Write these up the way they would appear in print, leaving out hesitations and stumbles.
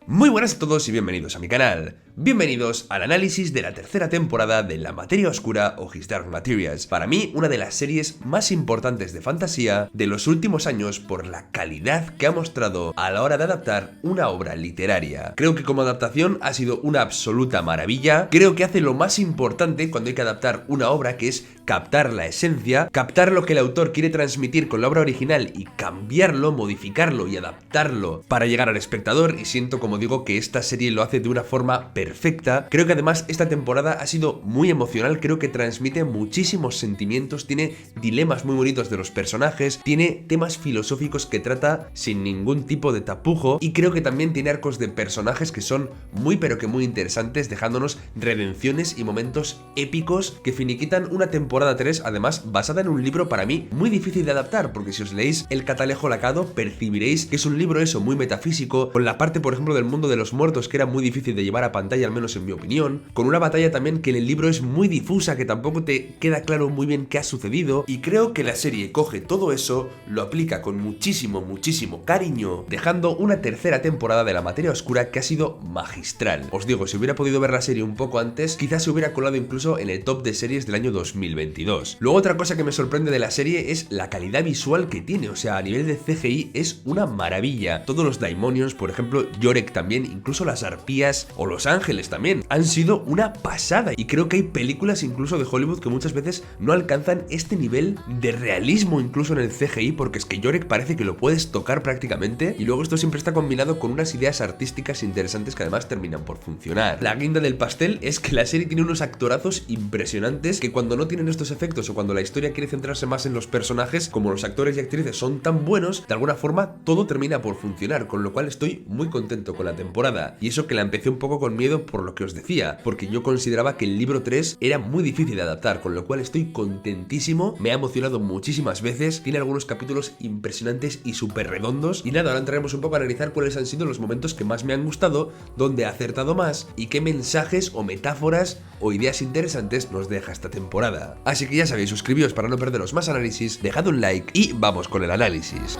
Muy buenas a todos y bienvenidos a mi canal. Bienvenidos al análisis de la tercera temporada de La Materia Oscura o His Dark Materials. Para mí, una de las series más importantes de fantasía de los últimos años por la calidad que ha mostrado a la hora de adaptar una obra literaria. Creo que como adaptación ha sido una absoluta maravilla. Creo que hace lo más importante cuando hay que adaptar una obra, que es captar la esencia, captar lo que el autor quiere transmitir con la obra original y cambiarlo, modificarlo y adaptarlo para llegar al espectador, y siento, como digo, que esta serie lo hace de una forma perfecta. Creo que además esta temporada ha sido muy emocional, creo que transmite muchísimos sentimientos, tiene dilemas muy bonitos de los personajes, tiene temas filosóficos que trata sin ningún tipo de tapujo, y creo que también tiene arcos de personajes que son muy pero que muy interesantes, dejándonos redenciones y momentos épicos que finiquitan una temporada 3, además basada en un libro para mí muy difícil de adaptar, porque si os leéis El Catalejo Lacado percibiréis que es un libro muy metafísico, con la parte por ejemplo del mundo de los muertos que era muy difícil de llevar a pantalla, al menos en mi opinión, con una batalla también que en el libro es muy difusa, que tampoco te queda claro muy bien qué ha sucedido, y creo que la serie coge todo eso, lo aplica con muchísimo cariño, dejando una tercera temporada de La Materia Oscura que ha sido magistral. Os digo, si hubiera podido ver la serie un poco antes, quizás se hubiera colado incluso en el top de series del año 2022. Luego, otra cosa que me sorprende de la serie es la calidad visual que tiene, o sea, a nivel de CGI es una maravilla. Todos los Daimonions, por ejemplo, Yorick también, incluso las arpías o los ángeles también, han sido una pasada, y creo que hay películas incluso de Hollywood que muchas veces no alcanzan este nivel de realismo incluso en el CGI, porque es que Yorick parece que lo puedes tocar prácticamente, y luego esto siempre está combinado con unas ideas artísticas interesantes que además terminan por funcionar. La guinda del pastel es que la serie tiene unos actorazos impresionantes que cuando no tienen estos efectos o cuando la historia quiere centrarse más en los personajes, como los actores y actrices son tan buenos, de alguna forma todo termina por funcionar, con lo cual estoy muy contento con la temporada. Y eso que la empecé un poco con miedo por lo que os decía, porque yo consideraba que el libro 3 era muy difícil de adaptar, con lo cual estoy contentísimo, me ha emocionado muchísimas veces, tiene algunos capítulos impresionantes y súper redondos, y nada, ahora entraremos un poco a analizar cuáles han sido los momentos que más me han gustado, dónde he acertado más y qué mensajes o metáforas o ideas interesantes nos deja esta temporada. Así que ya sabéis, suscribíos para no perderos más análisis, dejad un like y vamos con el análisis.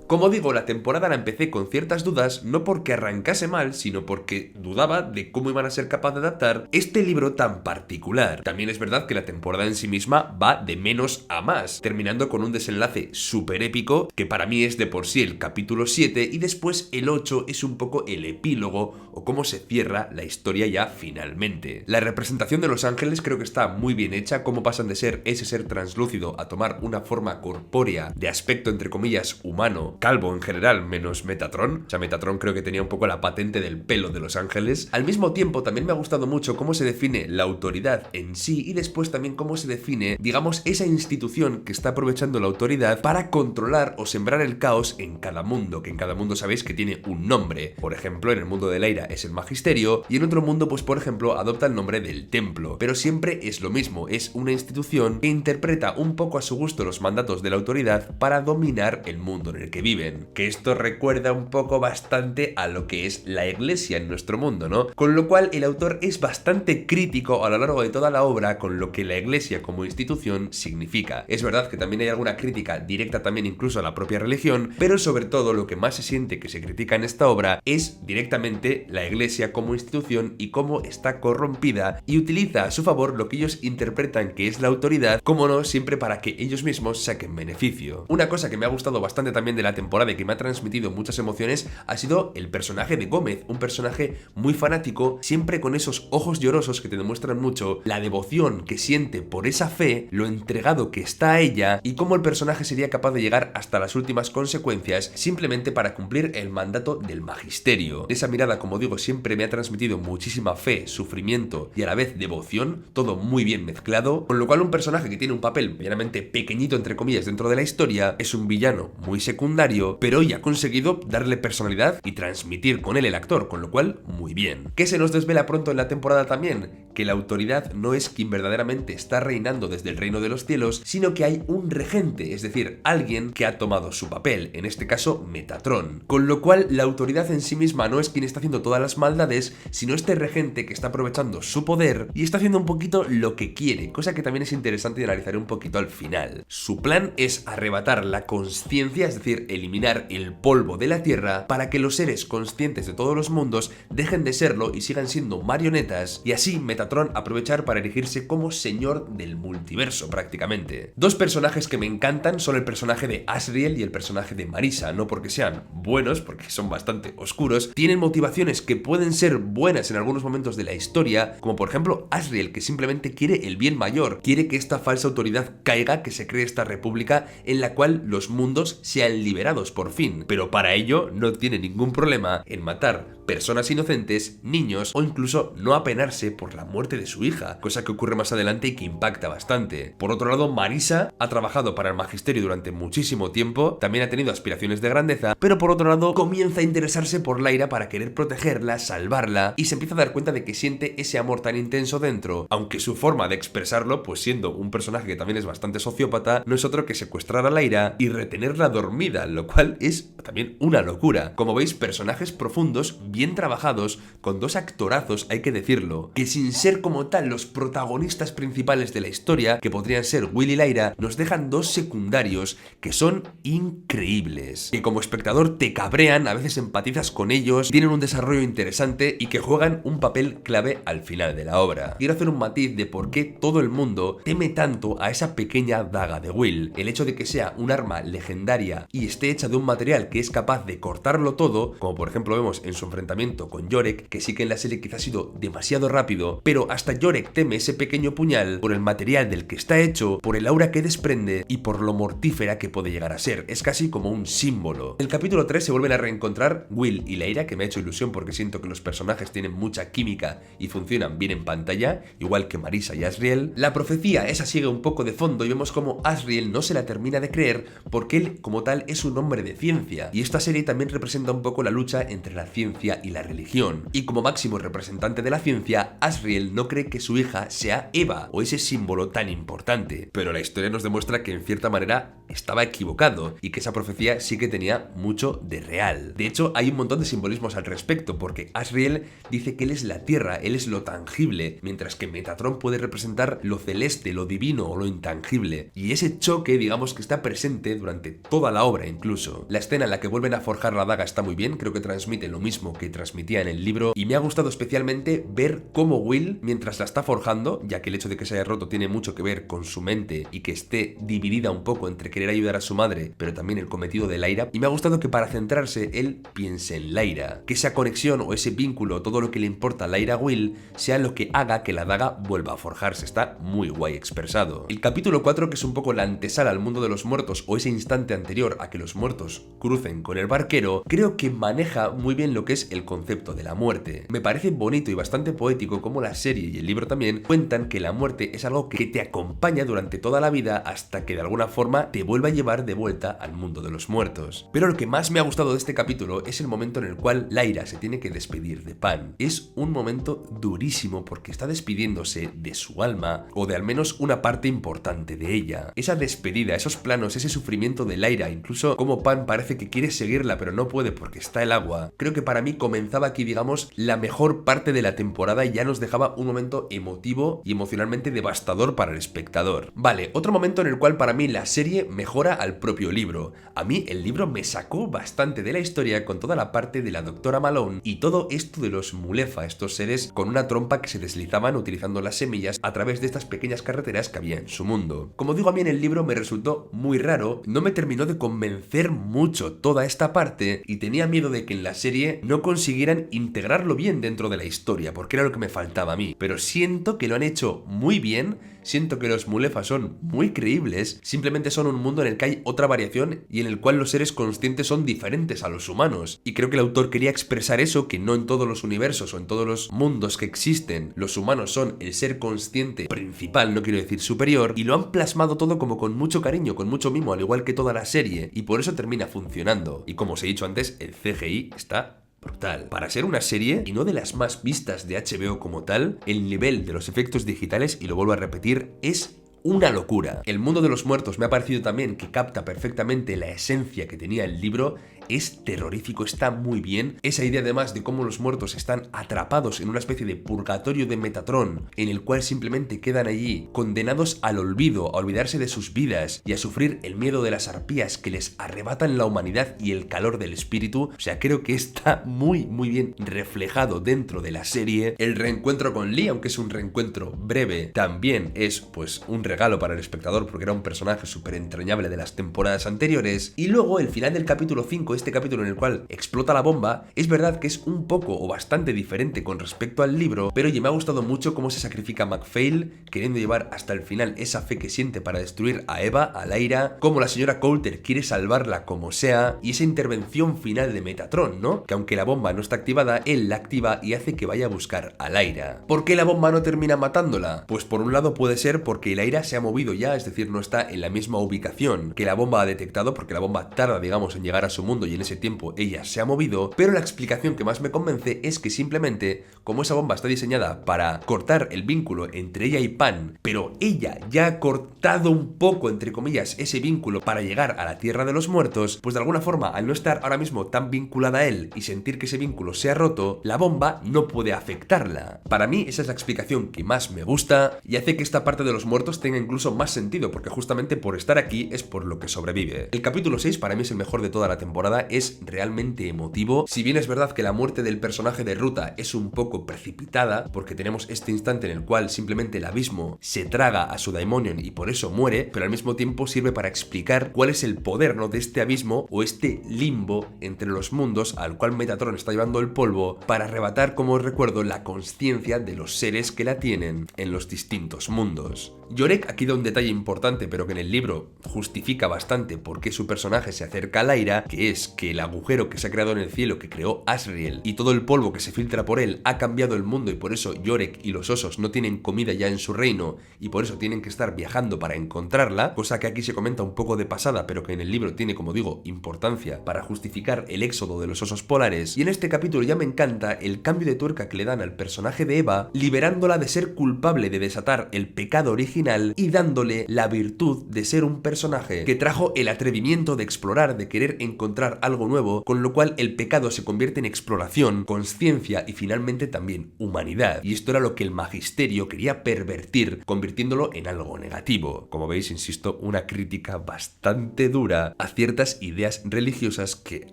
Como digo, la temporada la empecé con ciertas dudas, no porque arrancase mal, sino porque dudaba de cómo iban a ser capaces de adaptar este libro tan particular. También es verdad que la temporada en sí misma va de menos a más, terminando con un desenlace súper épico, que para mí es de por sí el capítulo 7, y después el 8 es un poco el epílogo, o cómo se cierra la historia ya finalmente. La representación de los ángeles creo que está muy bien hecha, cómo pasan de ser ese ser translúcido a tomar una forma corpórea, de aspecto entre comillas humano, calvo en general, menos Metatron. O sea, Metatron creo que tenía un poco la patente del pelo de los ángeles. Al mismo tiempo, también me ha gustado mucho cómo se define la autoridad en sí, y después también cómo se define, digamos, esa institución que está aprovechando la autoridad para controlar o sembrar el caos en cada mundo, que en cada mundo sabéis que tiene un nombre. Por ejemplo, en el mundo de Lyra es el Magisterio, y en otro mundo, pues por ejemplo, adopta el nombre del Templo. Pero siempre es lo mismo, es una institución que interpreta un poco a su gusto los mandatos de la autoridad para dominar el mundo en el que viven, que esto recuerda un poco bastante a lo que es la iglesia en nuestro mundo, ¿no? Con lo cual el autor es bastante crítico a lo largo de toda la obra con lo que la iglesia como institución significa. Es verdad que también hay alguna crítica directa también incluso a la propia religión, pero sobre todo lo que más se siente que se critica en esta obra es directamente la iglesia como institución y cómo está corrompida y utiliza a su favor lo que ellos interpretan que es la autoridad, como no, siempre para que ellos mismos saquen beneficio. Una cosa que me ha gustado bastante también de la temporada y que me ha transmitido muchas emociones ha sido el personaje de Gómez, un personaje muy fanático, siempre con esos ojos llorosos que te demuestran mucho la devoción que siente por esa fe, lo entregado que está a ella y cómo el personaje sería capaz de llegar hasta las últimas consecuencias simplemente para cumplir el mandato del magisterio. Esa mirada, como digo, siempre me ha transmitido muchísima fe, sufrimiento y a la vez devoción, todo muy bien mezclado, con lo cual un personaje que tiene un papel medianamente pequeñito entre comillas dentro de la historia es un villano muy secundario, pero hoy ha conseguido darle personalidad y transmitir con él el actor, con lo cual muy bien. ¿Qué se nos desvela pronto en la temporada también? que la autoridad no es quien verdaderamente está reinando desde el reino de los cielos, sino que hay un regente, es decir, alguien que ha tomado su papel, en este caso Metatron. Con lo cual, la autoridad en sí misma no es quien está haciendo todas las maldades, sino este regente que está aprovechando su poder y está haciendo un poquito lo que quiere, cosa que también es interesante y analizaré un poquito al final. Su plan es arrebatar la consciencia, es decir, eliminar el polvo de la Tierra para que los seres conscientes de todos los mundos dejen de serlo y sigan siendo marionetas, y así Metatron aprovechar para erigirse como señor del multiverso prácticamente. Dos personajes que me encantan son el personaje de Asriel y el personaje de Marisa, no porque sean buenos, porque son bastante oscuros, tienen motivaciones que pueden ser buenas en algunos momentos de la historia, como por ejemplo Asriel, que simplemente quiere el bien mayor, quiere que esta falsa autoridad caiga, que se cree esta república en la cual los mundos sean liberados por fin, pero para ello no tiene ningún problema en matar personas inocentes, niños o incluso no apenarse por la muerte de su hija, cosa que ocurre más adelante y que impacta bastante. Por otro lado, Marisa ha trabajado para el magisterio durante muchísimo tiempo, también ha tenido aspiraciones de grandeza, pero por otro lado comienza a interesarse por Lyra para querer protegerla, salvarla, y se empieza a dar cuenta de que siente ese amor tan intenso dentro, aunque su forma de expresarlo, pues siendo un personaje que también es bastante sociópata, no es otro que secuestrar a Lyra y retenerla dormida, lo cual es también una locura. Como veis, personajes profundos, bien trabajados, con dos actorazos, hay que decirlo, que sin ser como tal los protagonistas principales de la historia, que podrían ser Will y Lyra, nos dejan dos secundarios que son increíbles, que como espectador te cabrean, a veces empatizas con ellos, tienen un desarrollo interesante y que juegan un papel clave al final de la obra. Quiero hacer un matiz de por qué todo el mundo teme tanto a esa pequeña daga de Will. El hecho de que sea un arma legendaria y esté hecha de un material que es capaz de cortarlo todo, como por ejemplo vemos en su enfrentamiento con Yorick, que sí que en la serie quizás ha sido demasiado rápido, pero hasta Yorick teme ese pequeño puñal por el material del que está hecho, por el aura que desprende y por lo mortífera que puede llegar a ser. Es casi como un símbolo. En el capítulo 3 se vuelven a reencontrar Will y Lyra, que me ha hecho ilusión porque siento que los personajes tienen mucha química y funcionan bien en pantalla, igual que Marisa y Asriel. La profecía esa sigue un poco de fondo y vemos como Asriel no se la termina de creer porque él como tal es un hombre de ciencia, y esta serie también representa un poco la lucha entre la ciencia y la religión. Y como máximo representante de la ciencia, Asriel no cree que su hija sea Eva o ese símbolo tan importante, pero la historia nos demuestra que en cierta manera estaba equivocado y que esa profecía sí que tenía mucho de real. De hecho, hay un montón de simbolismos al respecto, porque Asriel dice que él es la tierra, él es lo tangible, mientras que Metatron puede representar lo celeste, lo divino o lo intangible, y ese choque digamos que está presente durante toda la obra incluso. La escena en la que vuelven a forjar la daga está muy bien, creo que transmite lo mismo que transmitía en el libro, y me ha gustado especialmente ver cómo Will, mientras la está forjando, ya que el hecho de que se haya roto tiene mucho que ver con su mente y que esté dividida un poco entre querer ayudar a su madre, pero también el cometido de Lyra, y me ha gustado que para centrarse él piense en Lyra, que esa conexión o ese vínculo, todo lo que le importa a Lyra Will, sea lo que haga que la daga vuelva a forjarse. Está muy guay expresado. El capítulo 4, que es un poco la antesala al mundo de los muertos o ese instante anterior a que los muertos crucen con el barquero, creo que maneja muy bien lo que es el concepto de la muerte. Me parece bonito y bastante poético como la serie y el libro también cuentan que la muerte es algo que te acompaña durante toda la vida hasta que de alguna forma te vuelva a llevar de vuelta al mundo de los muertos. Pero lo que más me ha gustado de este capítulo es el momento en el cual Lyra se tiene que despedir de Pan. Es un momento durísimo porque está despidiéndose de su alma, o de al menos una parte importante de ella. Esa despedida, esos planos, ese sufrimiento de Lyra, incluso como Pan parece que quiere seguirla pero no puede porque está el agua, creo que para mí comenzaba aquí digamos la mejor parte de la temporada y ya nos dejaba un momento emotivo y emocionalmente devastador para el espectador. Vale, otro momento en el cual para mí la serie mejora al propio libro. A mí el libro me sacó bastante de la historia con toda la parte de la doctora Malone y todo esto de los Mulefa, estos seres con una trompa que se deslizaban utilizando las semillas a través de estas pequeñas carreteras que había en su mundo. Como digo, a mí en el libro me resultó muy raro, no me terminó de convencer mucho toda esta parte y tenía miedo de que en la serie no consiguieran integrarlo bien dentro de la historia, porque era lo que me faltaba a mí. Pero siento que lo han hecho muy bien, siento que los Mulefa son muy creíbles, simplemente son un mundo en el que hay otra variación y en el cual los seres conscientes son diferentes a los humanos. Y creo que el autor quería expresar eso, que no en todos los universos o en todos los mundos que existen los humanos son el ser consciente principal, no quiero decir superior, y lo han plasmado todo como con mucho cariño, con mucho mimo, al igual que toda la serie, y por eso termina funcionando. Y como os he dicho antes, el CGI está brutal. Para ser una serie, y no de las más vistas de HBO como tal, el nivel de los efectos digitales, y lo vuelvo a repetir, es una locura. El mundo de los muertos me ha parecido también que capta perfectamente la esencia que tenía el libro. Es terrorífico, está muy bien. Esa idea además de cómo los muertos están atrapados en una especie de purgatorio de Metatron, en el cual simplemente quedan allí, condenados al olvido, a olvidarse de sus vidas y a sufrir el miedo de las arpías que les arrebatan la humanidad y el calor del espíritu. O sea, creo que está muy bien reflejado dentro de la serie. El reencuentro con Lee, aunque es un reencuentro breve, también es pues un regalo para el espectador porque era un personaje súper entrañable de las temporadas anteriores. Y luego el final del capítulo 5, este capítulo en el cual explota la bomba, es verdad que es un poco o bastante diferente con respecto al libro, pero oye, me ha gustado mucho cómo se sacrifica MacPhail, queriendo llevar hasta el final esa fe que siente para destruir a Eva, a Lyra, cómo la señora Coulter quiere salvarla como sea, y esa intervención final de Metatron, ¿no? Que aunque la bomba no está activada, él la activa y hace que vaya a buscar a Lyra. ¿Por qué la bomba no termina matándola? Pues por un lado puede ser porque Lyra se ha movido ya, es decir, no está en la misma ubicación que la bomba ha detectado, porque la bomba tarda, digamos, en llegar a su mundo y en ese tiempo ella se ha movido, pero la explicación que más me convence es que simplemente, como esa bomba está diseñada para cortar el vínculo entre ella y Pan, pero ella ya ha cortado un poco, entre comillas, ese vínculo para llegar a la Tierra de los Muertos, pues de alguna forma, al no estar ahora mismo tan vinculada a él y sentir que ese vínculo se ha roto, la bomba no puede afectarla. Para mí esa es la explicación que más me gusta y hace que esta parte de los muertos tenga incluso más sentido, porque justamente por estar aquí es por lo que sobrevive. El capítulo 6 para mí es el mejor de toda la temporada, es realmente emotivo. Si bien es verdad que la muerte del personaje de Ruta es un poco precipitada, porque tenemos este instante en el cual simplemente el abismo se traga a su Daimonion y por eso muere, pero al mismo tiempo sirve para explicar cuál es el poder, ¿no?, de este abismo o este limbo entre los mundos al cual Metatron está llevando el polvo para arrebatar, como os recuerdo, la consciencia de los seres que la tienen en los distintos mundos. Yorek aquí da un detalle importante, pero que en el libro justifica bastante por qué su personaje se acerca a Lyra, que es que el agujero que se ha creado en el cielo que creó Asriel y todo el polvo que se filtra por él ha cambiado el mundo, y por eso Yorek y los osos no tienen comida ya en su reino y por eso tienen que estar viajando para encontrarla, cosa que aquí se comenta un poco de pasada, pero que en el libro tiene, como digo, importancia para justificar el éxodo de los osos polares. Y en este capítulo ya me encanta el cambio de tuerca que le dan al personaje de Eva, liberándola de ser culpable de desatar el pecado original y dándole la virtud de ser un personaje que trajo el atrevimiento de explorar, de querer encontrar algo nuevo, con lo cual el pecado se convierte en exploración, conciencia y finalmente también humanidad. Y esto era lo que el magisterio quería pervertir, convirtiéndolo en algo negativo. Como veis, insisto, una crítica bastante dura a ciertas ideas religiosas que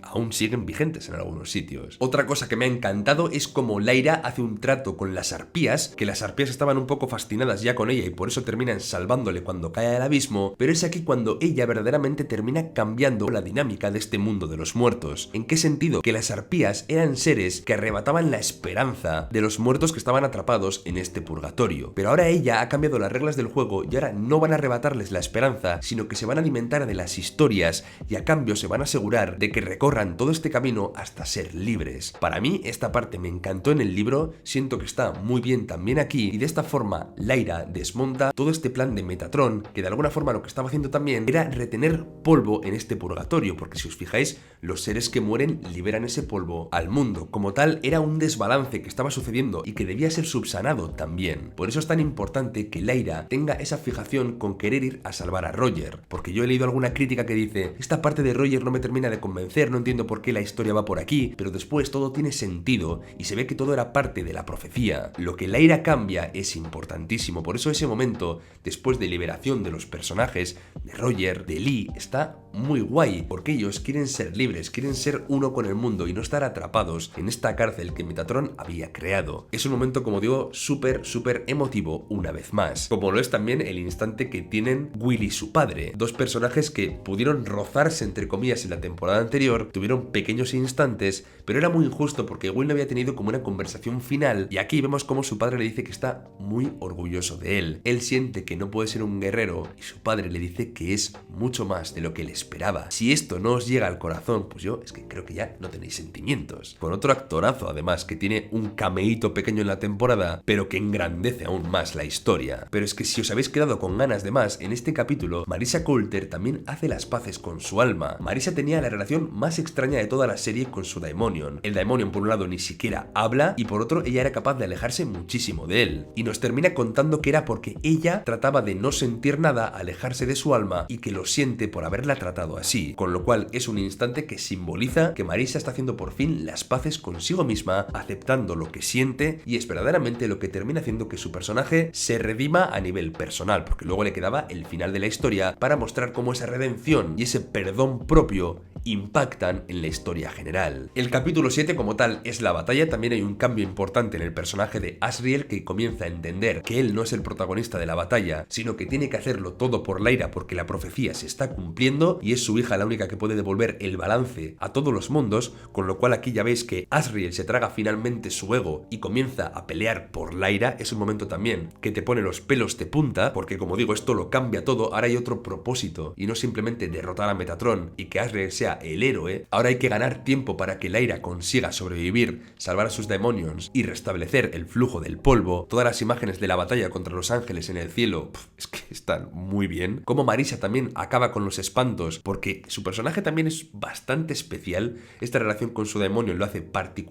aún siguen vigentes en algunos sitios. Otra cosa que me ha encantado es como Lyra hace un trato con las arpías, que las arpías estaban un poco fascinadas ya con ella y por eso terminan salvándole cuando cae al abismo, pero es aquí cuando ella verdaderamente termina cambiando la dinámica de este mundo de los muertos. ¿En qué sentido? Que las arpías eran seres que arrebataban la esperanza de los muertos que estaban atrapados en este purgatorio, pero ahora ella ha cambiado las reglas del juego y ahora no van a arrebatarles la esperanza, sino que se van a alimentar de las historias y a cambio se van a asegurar de que recorran todo este camino hasta ser libres. Para mí esta parte me encantó en el libro, siento que está muy bien también aquí, y de esta forma Lyra desmonta todo este plan de Metatron, que de alguna forma lo que estaba haciendo también era retener polvo en este purgatorio, porque si os fijáis, los seres que mueren liberan ese polvo al mundo. Como tal, era un desbalance que estaba sucediendo y que debía ser subsanado también. Por eso es tan importante que Lyra tenga esa fijación con querer ir a salvar a Roger, porque yo he leído alguna crítica que dice: esta parte de Roger no me termina de convencer, no entiendo por qué la historia va por aquí, pero después todo tiene sentido y se ve que todo era parte de la profecía. Lo que Lyra cambia es importantísimo, por eso ese momento, después de liberación de los personajes, de Roger, de Lee, está muy guay, porque ellos quieren ser libres, quieren ser uno con el mundo y no estar atrapados en esta cárcel que Metatron había creado. Es un momento, como digo, súper emotivo una vez más, como lo es también el instante que tienen Will y su padre, dos personajes que pudieron rozarse entre comillas en la temporada anterior, tuvieron pequeños instantes, pero era muy injusto porque Will no había tenido como una conversación final, y aquí vemos como su padre le dice que está muy orgulloso de él. Él siente que no puede ser un guerrero y su padre le dice que es mucho más de lo que él esperaba. Si esto no os llega al corazón, corazón, pues yo es que creo que ya no tenéis sentimientos. Con otro actorazo además que tiene un cameíto pequeño en la temporada, pero que engrandece aún más la historia. Pero es que si os habéis quedado con ganas de más, en este capítulo Marisa Coulter también hace las paces con su alma. Marisa tenía la relación más extraña de toda la serie con su Daimonion. El Daimonion por un lado ni siquiera habla y por otro ella era capaz de alejarse muchísimo de él. Y nos termina contando que era porque ella trataba de no sentir nada, alejarse de su alma y que lo siente por haberla tratado así. Con lo cual es un instante que simboliza que Marisa está haciendo por fin las paces consigo misma, aceptando lo que siente y es verdaderamente lo que termina haciendo que su personaje se redima a nivel personal, porque luego le quedaba el final de la historia para mostrar cómo esa redención y ese perdón propio impactan en la historia general. El capítulo 7 como tal es la batalla. También hay un cambio importante en el personaje de Asriel, que comienza a entender que él no es el protagonista de la batalla, sino que tiene que hacerlo todo por Lyra porque la profecía se está cumpliendo y es su hija la única que puede devolver el balance a todos los mundos, con lo cual aquí ya veis que Asriel se traga finalmente su ego y comienza a pelear por Lyra. Es un momento también que te pone los pelos de punta, porque como digo, esto lo cambia todo. Ahora hay otro propósito y no simplemente derrotar a Metatron y que Asriel sea el héroe. Ahora hay que ganar tiempo para que Lyra consiga sobrevivir, salvar a sus Daimonions y restablecer el flujo del polvo. Todas las imágenes de la batalla contra los ángeles en el cielo, es que están muy bien. Como Marisa también acaba con los espantos, porque su personaje también es bastante especial. Esta relación con su Daimonion lo hace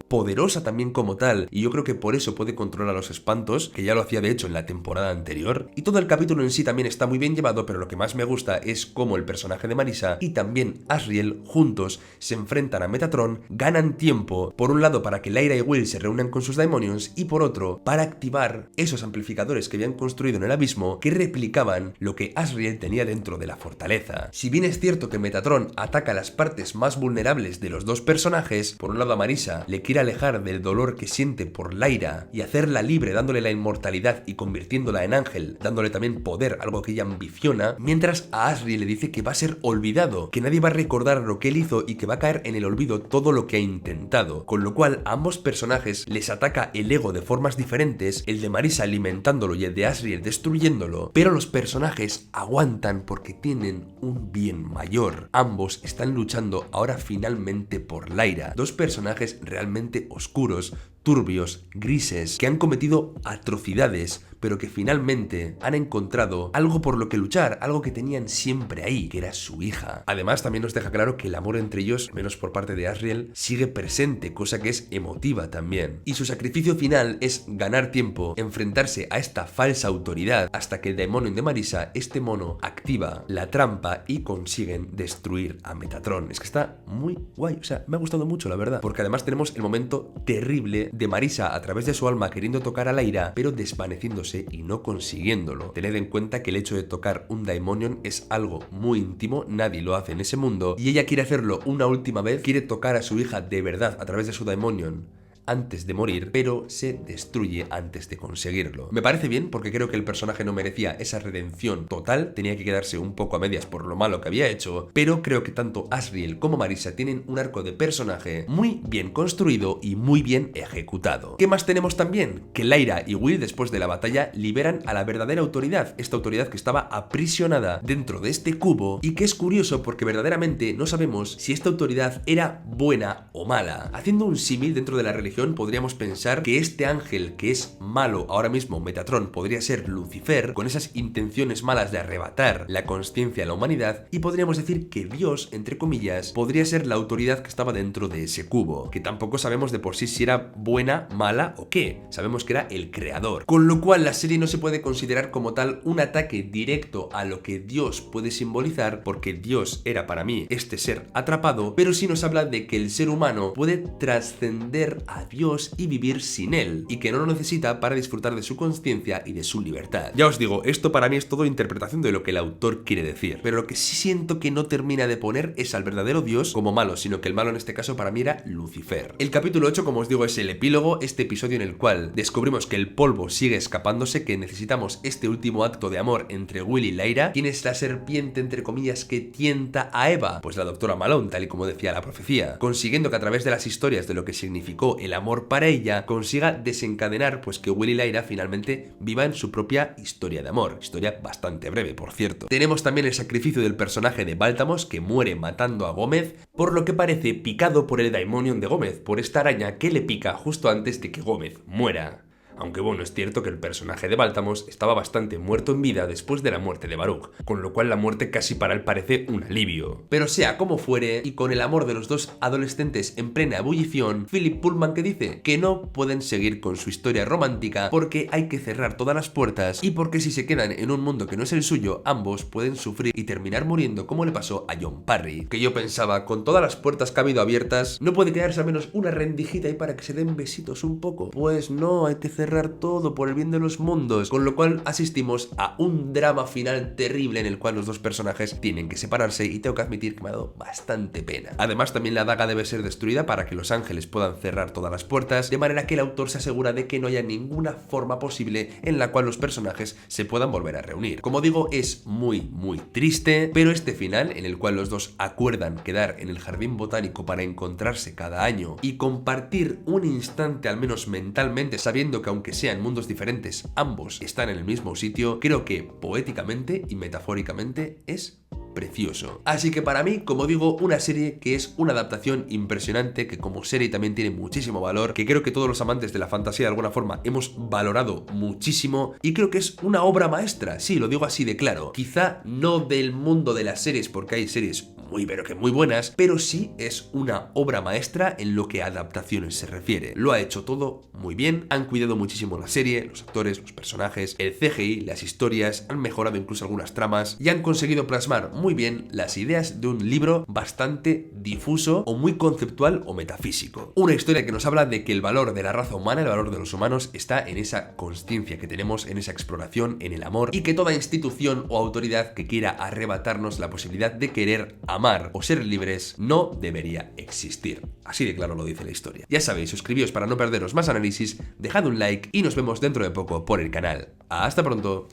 poderosa también como tal, y yo creo que por eso puede controlar los espantos, que ya lo hacía de hecho en la temporada anterior. Y todo el capítulo en sí también está muy bien llevado, pero lo que más me gusta es cómo el personaje de Marisa y también Asriel juntos se enfrentan a Metatron, ganan tiempo, por un lado para que Lyra y Will se reúnan con sus Daimonions y por otro para activar esos amplificadores que habían construido en el abismo que replicaban lo que Asriel tenía dentro de la fortaleza. Si bien es cierto que Metatron ataca las partes más vulnerables de los dos personajes, por un lado a Marisa le quiere alejar del dolor que siente por Lyra y hacerla libre dándole la inmortalidad y convirtiéndola en ángel, dándole también poder, algo que ella ambiciona, mientras a Asriel le dice que va a ser olvidado, que nadie va a recordar lo que él hizo y que va a caer en el olvido todo lo que ha intentado, con lo cual a ambos personajes les ataca el ego de formas diferentes, el de Marisa alimentándolo y el de Asriel destruyéndolo, pero los personajes aguantan porque tienen un bien mayor. Ambos están luchando ahora finalmente por Lyra, dos personajes realmente oscuros, turbios, grises, que han cometido atrocidades, pero que finalmente han encontrado algo por lo que luchar, algo que tenían siempre ahí, que era su hija. Además, también nos deja claro que el amor entre ellos, al menos por parte de Asriel, sigue presente, cosa que es emotiva también. Y su sacrificio final es ganar tiempo, enfrentarse a esta falsa autoridad, hasta que el Daimonion de Marisa, este mono, activa la trampa y consiguen destruir a Metatron. Es que está muy guay, o sea, me ha gustado mucho, la verdad, porque además tenemos el momento terrible de Marisa a través de su alma queriendo tocar a Lyra, pero desvaneciéndose y no consiguiéndolo. Tened en cuenta que el hecho de tocar un Daimonion es algo muy íntimo, nadie lo hace en ese mundo, y ella quiere hacerlo una última vez, quiere tocar a su hija de verdad a través de su Daimonion antes de morir, pero se destruye antes de conseguirlo. Me parece bien porque creo que el personaje no merecía esa redención total, tenía que quedarse un poco a medias por lo malo que había hecho, pero creo que tanto Asriel como Marisa tienen un arco de personaje muy bien construido y muy bien ejecutado. ¿Qué más tenemos también? Que Lyra y Will después de la batalla liberan a la verdadera autoridad, esta autoridad que estaba aprisionada dentro de este cubo y que es curioso porque verdaderamente no sabemos si esta autoridad era buena o mala. Haciendo un símil dentro de la religión, podríamos pensar que este ángel que es malo ahora mismo, Metatron, podría ser Lucifer, con esas intenciones malas de arrebatar la consciencia a la humanidad, y podríamos decir que Dios, entre comillas, podría ser la autoridad que estaba dentro de ese cubo, que tampoco sabemos de por sí si era buena, mala o qué, sabemos que era el creador, con lo cual la serie no se puede considerar como tal un ataque directo a lo que Dios puede simbolizar, porque Dios era para mí este ser atrapado, pero sí nos habla de que el ser humano puede trascender a Dios y vivir sin él, y que no lo necesita para disfrutar de su conciencia y de su libertad. Ya os digo, esto para mí es todo interpretación de lo que el autor quiere decir, pero lo que sí siento que no termina de poner es al verdadero Dios como malo, sino que el malo en este caso para mí era Lucifer. El capítulo 8, como os digo, es el epílogo, este episodio en el cual descubrimos que el polvo sigue escapándose, que necesitamos este último acto de amor entre Will y Lyra. ¿Quién es la serpiente, entre comillas, que tienta a Eva? Pues la doctora Malone, tal y como decía la profecía, consiguiendo que a través de las historias de lo que significó el el amor para ella consiga desencadenar pues que Will y Lyra finalmente vivan su propia historia de amor. Historia bastante breve, por cierto. Tenemos también el sacrificio del personaje de Balthamos, que muere matando a Gómez, por lo que parece picado por el Daimonion de Gómez, por esta araña que le pica justo antes de que Gómez muera. Aunque bueno, es cierto que el personaje de Balthamos estaba bastante muerto en vida después de la muerte de Baruch, con lo cual la muerte casi para él parece un alivio. Pero sea como fuere, y con el amor de los dos adolescentes en plena ebullición, Philip Pullman que dice que no pueden seguir con su historia romántica porque hay que cerrar todas las puertas y porque si se quedan en un mundo que no es el suyo, ambos pueden sufrir y terminar muriendo como le pasó a John Parry. Que yo pensaba, con todas las puertas que ha habido abiertas, ¿no puede quedarse al menos una rendijita ahí para que se den besitos un poco? Pues no, hay que cerrar todo por el bien de los mundos, con lo cual asistimos a un drama final terrible en el cual los dos personajes tienen que separarse y tengo que admitir que me ha dado bastante pena. Además también la daga debe ser destruida para que los ángeles puedan cerrar todas las puertas, de manera que el autor se asegura de que no haya ninguna forma posible en la cual los personajes se puedan volver a reunir. Como digo, es muy triste, pero este final en el cual los dos acuerdan quedar en el jardín botánico para encontrarse cada año y compartir un instante al menos mentalmente, sabiendo que aunque sean mundos diferentes, ambos están en el mismo sitio, creo que poéticamente y metafóricamente es precioso. Así que para mí, como digo, una serie que es una adaptación impresionante, que como serie también tiene muchísimo valor, que creo que todos los amantes de la fantasía de alguna forma hemos valorado muchísimo y creo que es una obra maestra, sí, lo digo así de claro. Quizá no del mundo de las series, porque hay series pero que muy buenas, pero sí es una obra maestra en lo que a adaptaciones se refiere. Lo ha hecho todo muy bien, han cuidado muchísimo la serie, los actores, los personajes, el CGI, las historias, han mejorado incluso algunas tramas y han conseguido plasmar muy bien las ideas de un libro bastante difuso o muy conceptual o metafísico. Una historia que nos habla de que el valor de la raza humana, el valor de los humanos, está en esa consciencia que tenemos, en esa exploración, en el amor, y que toda institución o autoridad que quiera arrebatarnos la posibilidad de querer amar o ser libres no debería existir. Así de claro lo dice la historia. Ya sabéis, suscribíos para no perderos más análisis, dejad un like y nos vemos dentro de poco por el canal. ¡Hasta pronto!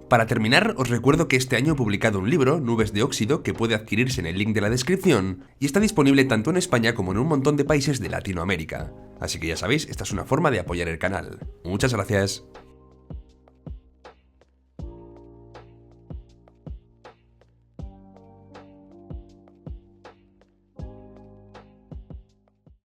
Para terminar, os recuerdo que este año he publicado un libro, Nubes de Óxido, que puede adquirirse en el link de la descripción y está disponible tanto en España como en un montón de países de Latinoamérica. Así que ya sabéis, esta es una forma de apoyar el canal. Muchas gracias.